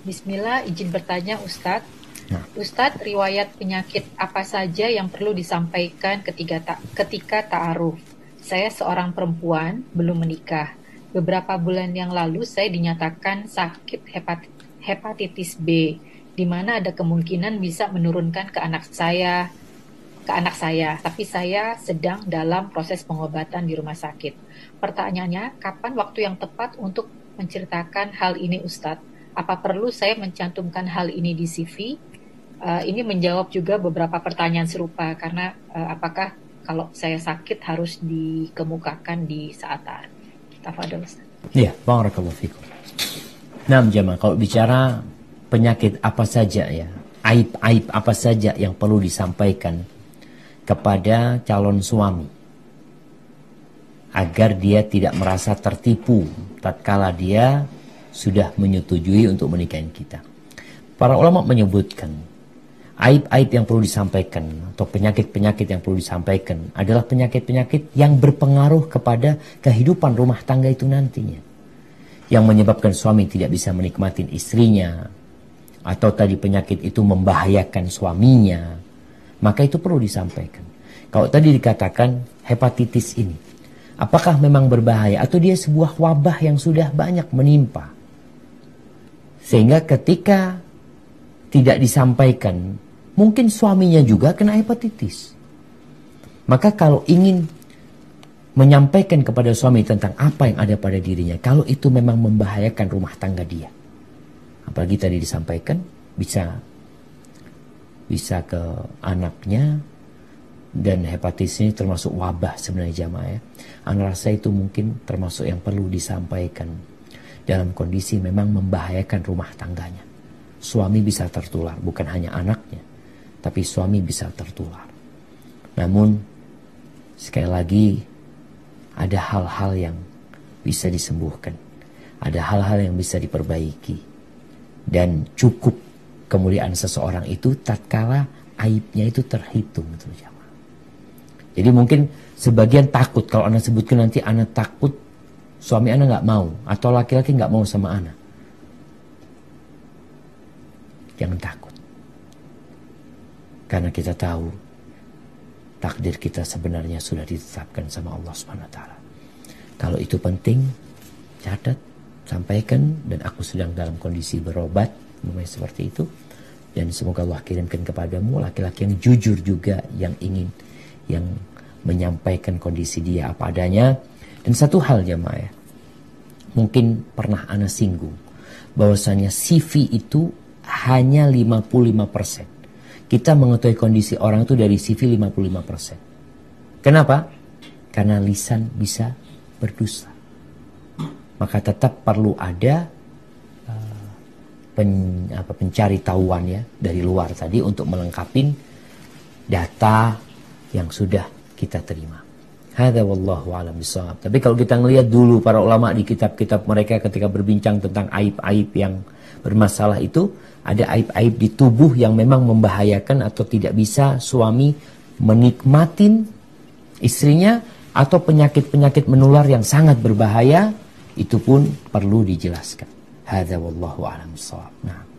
Bismillah, izin bertanya Ustadz. Nah, Ustadz, riwayat penyakit apa saja yang perlu disampaikan ketika ta'aruf? Saya seorang perempuan, belum menikah. Beberapa bulan yang lalu saya dinyatakan sakit hepatitis B, di mana ada kemungkinan bisa menurunkan ke anak saya, tapi saya sedang dalam proses pengobatan di rumah sakit. Pertanyaannya, kapan waktu yang tepat untuk menceritakan hal ini Ustadz? Apa perlu saya mencantumkan hal ini di CV? Ini menjawab juga beberapa pertanyaan serupa karena apakah kalau saya sakit harus dikemukakan di saat ta'aruf? Tafadhol Ustaz. iya, barakallahu fikum. Nah, jemaah, kalau bicara penyakit apa saja ya, aib-aib apa saja yang perlu disampaikan kepada calon suami agar dia tidak merasa tertipu tatkala dia sudah menyetujui untuk menikahi kita. Para ulama menyebutkan aib-aib yang perlu disampaikan atau penyakit-penyakit yang perlu disampaikan adalah penyakit-penyakit yang berpengaruh kepada kehidupan rumah tangga itu nantinya, yang menyebabkan suami tidak bisa menikmati istrinya, atau tadi penyakit itu membahayakan suaminya, maka itu perlu disampaikan. Kalau tadi dikatakan hepatitis ini, apakah memang berbahaya atau dia sebuah wabah yang sudah banyak menimpa, sehingga ketika tidak disampaikan, mungkin suaminya juga kena hepatitis. Maka kalau ingin menyampaikan kepada suami tentang apa yang ada pada dirinya, kalau itu memang membahayakan rumah tangga dia, apalagi tadi disampaikan bisa ke anaknya, dan hepatitis ini termasuk wabah sebenarnya jamaah ya. Ana rasa itu mungkin termasuk yang perlu disampaikan dalam kondisi memang membahayakan rumah tangganya. Suami bisa tertular, bukan hanya anaknya, tapi suami bisa tertular. Namun sekali lagi ada hal-hal yang bisa disembuhkan, ada hal-hal yang bisa diperbaiki, dan cukup kemuliaan seseorang itu tatkala aibnya itu terhitung, gitu jamaah. Jadi mungkin sebagian takut kalau anak sebutkan nanti anak takut suami anak nggak mau atau laki-laki nggak mau sama anak. Jangan takut, karena kita tahu takdir kita sebenarnya sudah ditetapkan sama Allah Subhanahu Wa Taala. Kalau itu penting, catat, sampaikan, dan aku sedang dalam kondisi berobat, seperti itu. Dan semoga Allah kirimkan kepadamu laki-laki yang jujur juga, yang menyampaikan kondisi dia apa adanya. Dan satu hal jemaah ya, mungkin pernah ana singgung, bahwasanya CV itu hanya 55%. Kita mengetahui kondisi orang itu dari CV 55%. Kenapa? Karena lisan bisa berdusta. Maka tetap perlu ada pencari tahuan ya dari luar tadi untuk melengkapi data yang sudah kita terima. Hadza wallahu a'lam bishawab. Tapi kalau kita ngelihat dulu para ulama di kitab-kitab mereka ketika berbincang tentang aib-aib yang bermasalah itu, ada aib-aib di tubuh yang memang membahayakan atau tidak bisa suami menikmatin istrinya, atau penyakit-penyakit menular yang sangat berbahaya, itu pun perlu dijelaskan. Hadza wallahu a'lam bishawab. Nah.